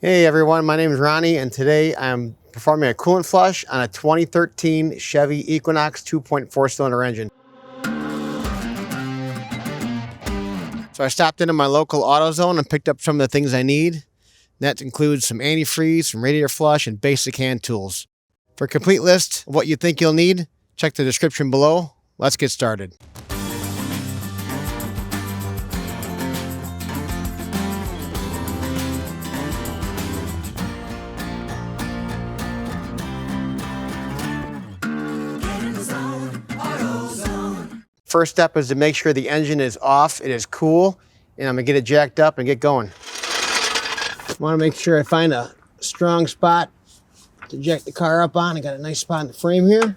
Hey everyone, my name is Ronnie and today I'm performing a coolant flush on a 2013 Chevy Equinox 2.4 cylinder engine. So I stopped into my local Autozone and picked up some of the things I need. That includes some antifreeze, some radiator flush, and basic hand tools. For a complete list of what you think you'll need, check the description below. Let's get started. First step is to make sure the engine is off, it is cool, and I'm gonna get it jacked up and get going. I wanna make sure I find a strong spot to jack the car up on. I got a nice spot in the frame here.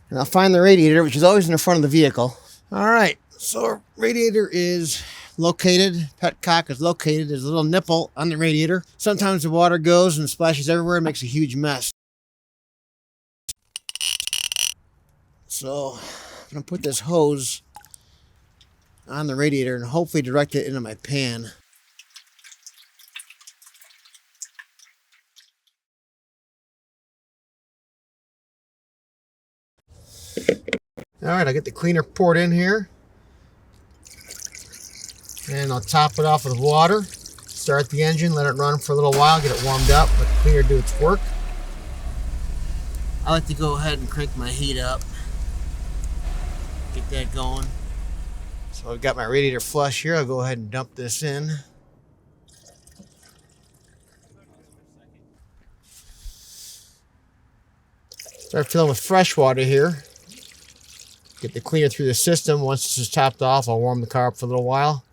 And I'll find the radiator, which is always in the front of the vehicle. All right, so radiator is located, petcock is located. There's a little nipple on the radiator. Sometimes the water goes and splashes everywhere and makes a huge mess. So I'm gonna put this hose on the radiator and hopefully direct it into my pan. All right, I'll get the cleaner poured in here. And I'll top it off with water. Start the engine, let it run for a little while, get it warmed up, let the cleaner do its work. I like to go ahead and crank my heat up. Get that going. So I've got my radiator flush here. I'll go ahead and dump this in. Start filling with fresh water here. Get the cleaner through the system. Once this is topped off, I'll warm the car up for a little while.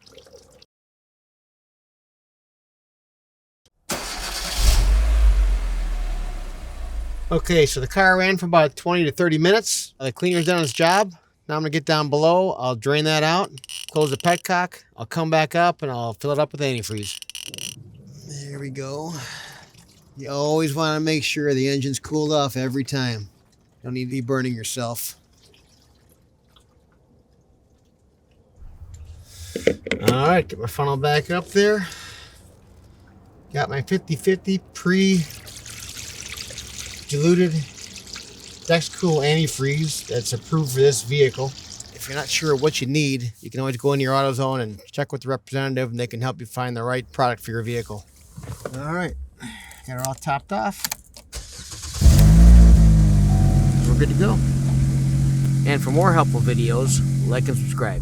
Okay, so the car ran for about 20 to 30 minutes. The cleaner's done its job. Now I'm gonna get down below. I'll drain that out, close the petcock. I'll come back up and I'll fill it up with antifreeze. There we go. You always wanna make sure the engine's cooled off every time. Don't need to be burning yourself. All right, get my funnel back up there. Got my 50/50 pre-diluted Cool antifreeze that's approved for this vehicle. If you're not sure what you need, you can always go into your AutoZone and check with the representative and they can help you find the right product for your vehicle. All right, got it all topped off. We're good to go. And for more helpful videos, like and subscribe.